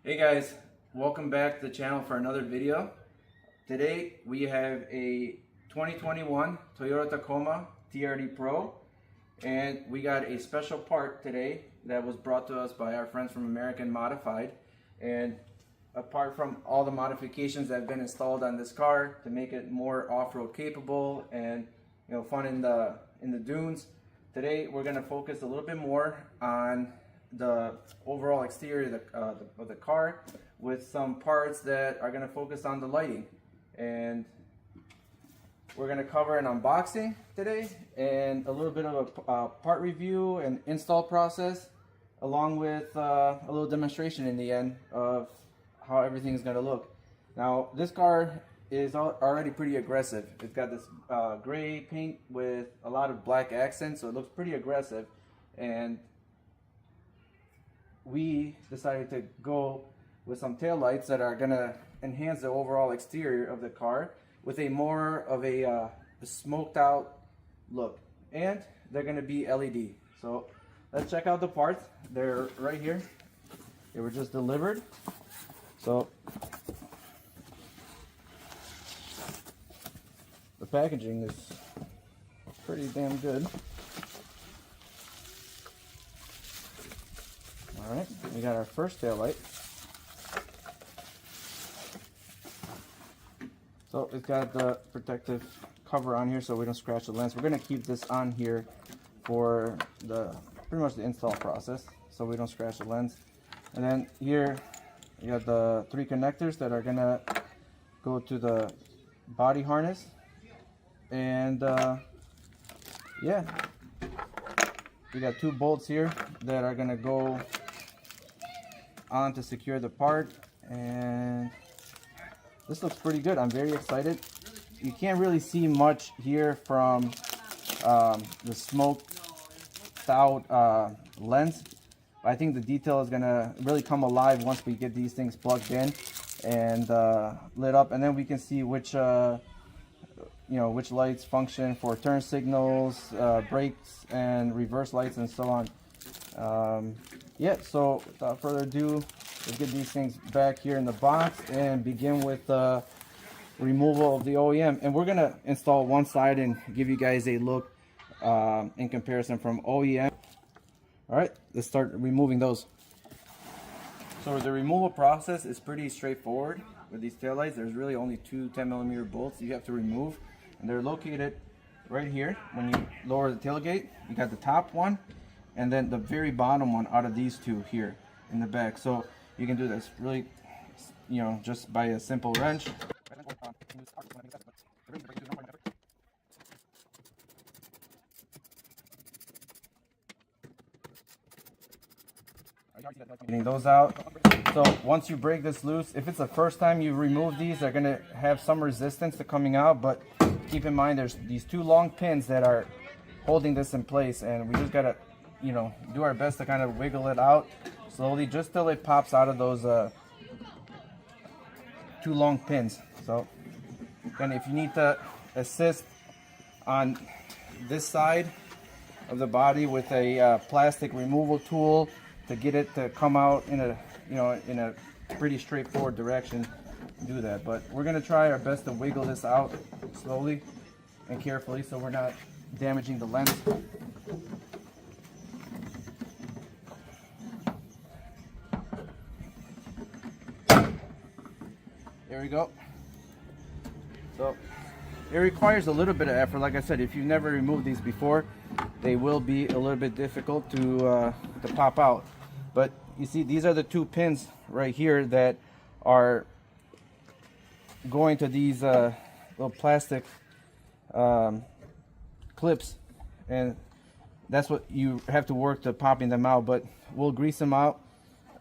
Hey guys, welcome back to the channel for another video. Today we have a 2021 Toyota Tacoma TRD Pro, and we got a special part today that was brought to us by our friends from American Modified. And apart from all the modifications that have been installed on this car to make it more off-road capable and fun in the dunes, today we're going to focus a little bit more on the overall exterior of the car, with some parts that are going to focus on the lighting. And we're going to cover an unboxing today and a little bit of a part review and install process, along with a little demonstration in the end of how everything is going to look. Now, this car is already pretty aggressive. It's got this gray paint with a lot of black accents, so it looks pretty aggressive. And we decided to go with some taillights that are going to enhance the overall exterior of the car with a more of a smoked out look, and they're going to be LED. So let's check out the parts. They're right here. They were just delivered. So the packaging is pretty damn good. Alright, we got our first taillight. So it's got the protective cover on here so we don't scratch the lens. We're going to keep this on here for pretty much the install process so we don't scratch the lens. And then here you got the 3 connectors that are going to go to the body harness. And yeah, we got 2 bolts here that are going to go on to secure the part, and this looks pretty good. I'm very excited. You can't really see much here from the smoked out lens. I think the detail is gonna really come alive once we get these things plugged in and lit up, and then we can see which which lights function for turn signals, brakes and reverse lights, and so on. Yeah, so without further ado, let's get these things back here in the box and begin with removal of the OEM. And we're going to install one side and give you guys a look in comparison from OEM. Alright, let's start removing those. So the removal process is pretty straightforward with these taillights. There's really only 2 10mm bolts you have to remove, and they're located right here. When you lower the tailgate, you got the top one, and then the very bottom one out of these 2 here in the back. So you can do this really, just by a simple wrench. Getting those out. So once you break this loose, if it's the first time you remove these, they're gonna have some resistance to coming out, but keep in mind there's these 2 long pins that are holding this in place, and we just gotta do our best to kind of wiggle it out slowly just till it pops out of those 2 long pins. So then if you need to assist on this side of the body with a plastic removal tool to get it to come out in a pretty straightforward direction, do that. But we're gonna try our best to wiggle this out slowly and carefully so we're not damaging the lens. There we go. So it requires a little bit of effort. Like I said, if you've never removed these before, they will be a little bit difficult to pop out. But you see, these are the 2 pins right here that are going to these little plastic clips, and that's what you have to work to popping them out. But we'll grease them out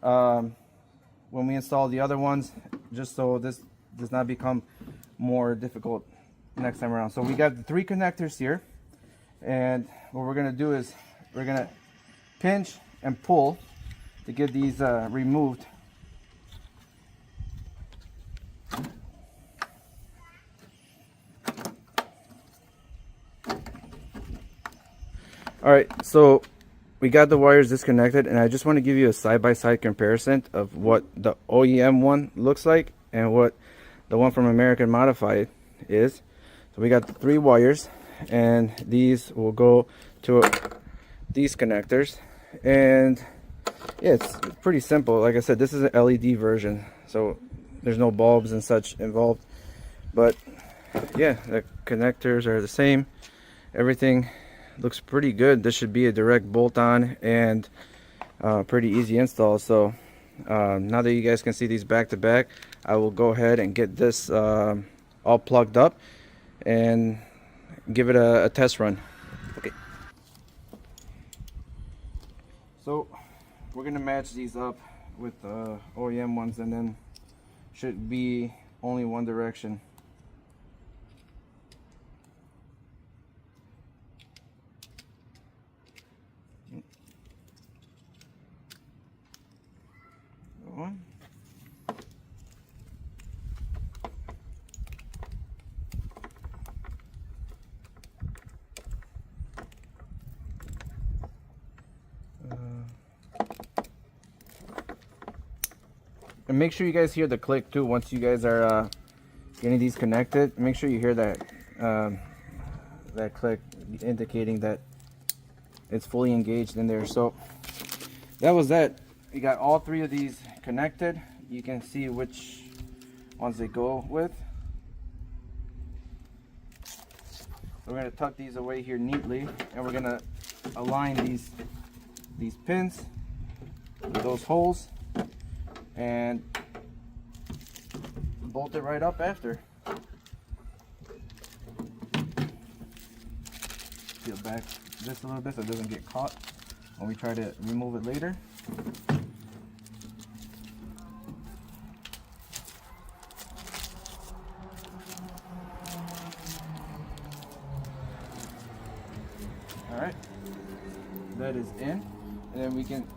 when we install the other ones, just so this does not become more difficult next time around. So we got the 3 connectors here, and what we're going to do is we're going to pinch and pull to get these removed. Alright, so we got the wires disconnected, and I just want to give you a side-by-side comparison of what the OEM one looks like and what the one from American Modified is. So we got the 3 wires, and these will go to these connectors. And yeah, it's pretty simple. Like I said, this is an LED version, so there's no bulbs and such involved. But yeah, the connectors are the same. Everything looks pretty good. This should be a direct bolt-on and pretty easy install. So now that you guys can see these back to back, I will go ahead and get this all plugged up and give it a test run. Okay. So we're gonna match these up with OEM ones, and then should be only one direction. One. And make sure you guys hear the click too once you guys are getting these connected. Make sure you hear that that click indicating that it's fully engaged in there. So that was that. You got all 3 of these connected. You can see which ones they go with. So we're going to tuck these away here neatly, and we're going to align these pins with those holes and bolt it right up after. Peel back just a little bit so it doesn't get caught when we try to remove it later. Alright, that is in, and then we can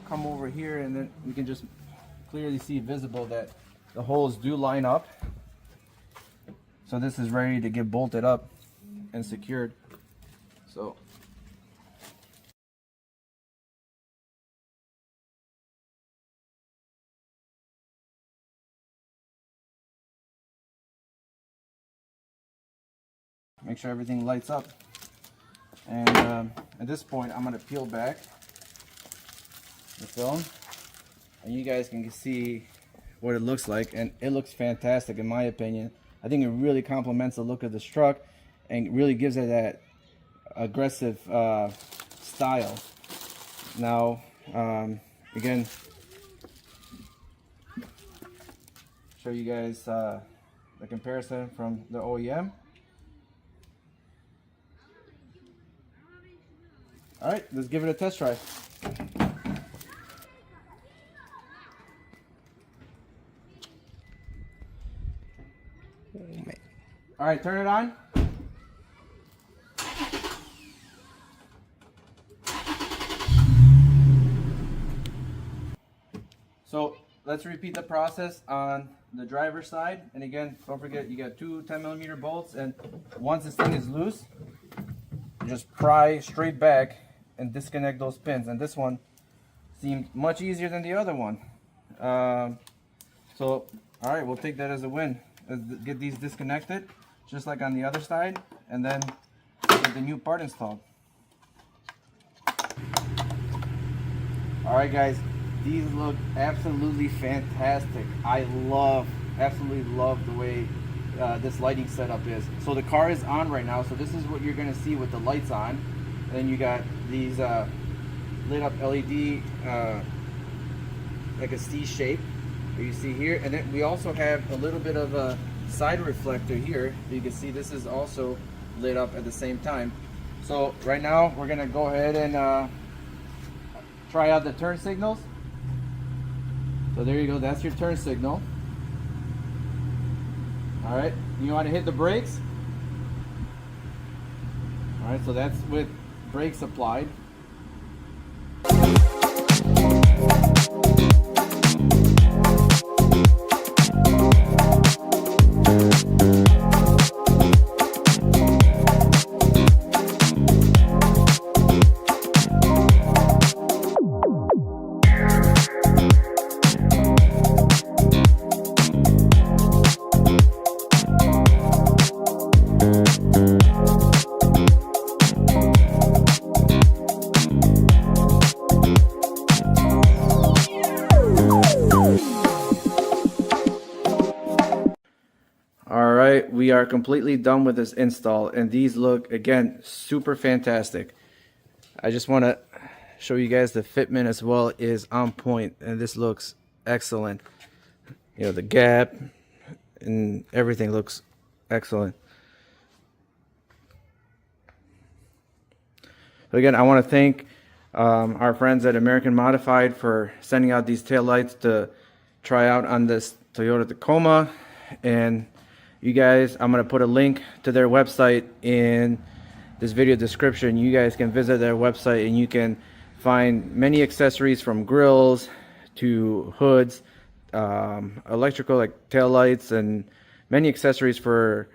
come over here, and then we can just clearly see visible that the holes do line up. So this is ready to get bolted up and secured. So make sure everything lights up. And at this point, I'm going to peel back the film, and you guys can see what it looks like, and it looks fantastic in my opinion. I think it really complements the look of this truck and really gives it that aggressive style. Now, again, show you guys the comparison from the OEM. Alright, let's give it a test try. Alright, turn it on. So let's repeat the process on the driver's side. And again, don't forget you got 2 10mm bolts, and once this thing is loose, you just pry straight back and disconnect those pins. And this one seemed much easier than the other one. So alright, we'll take that as a win. Let's get these disconnected just like on the other side, and then get the new part installed. Alright guys, these look absolutely fantastic. I absolutely love the way this lighting setup is. So the car is on right now, so this is what you're going to see with the lights on. And then you got these lit up LED like a C shape that you see here, and then we also have a little bit of a side reflector here. You can see this is also lit up at the same time. So right now we're gonna go ahead and try out the turn signals. So there you go, that's your turn signal. Alright, you want to hit the brakes. Alright, so that's with brakes applied. are completely done with this install, and these look, again, super fantastic. I just want to show you guys the fitment as well is on point, and this looks excellent. You know, the gap and everything looks excellent. So again, I want to thank our friends at American Modified for sending out these taillights to try out on this Toyota Tacoma. And you guys, I'm going to put a link to their website in this video description. You guys can visit their website and you can find many accessories from grills to hoods, electrical like taillights, and many accessories for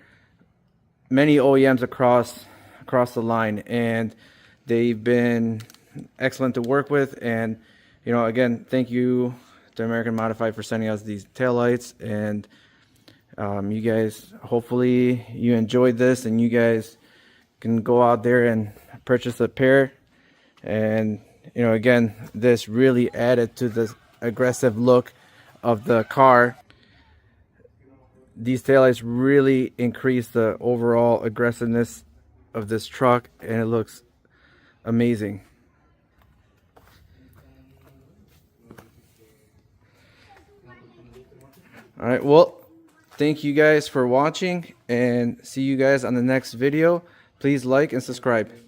many OEMs across the line. And they've been excellent to work with. And you know, again, thank you to American Modified for sending us these taillights. And you guys, hopefully you enjoyed this, and you guys can go out there and purchase a pair. And you know, again, this really added to the aggressive look of the car. These taillights really increase the overall aggressiveness of this truck, and it looks amazing. All right, well, thank you guys for watching, and see you guys on the next video. Please like and subscribe.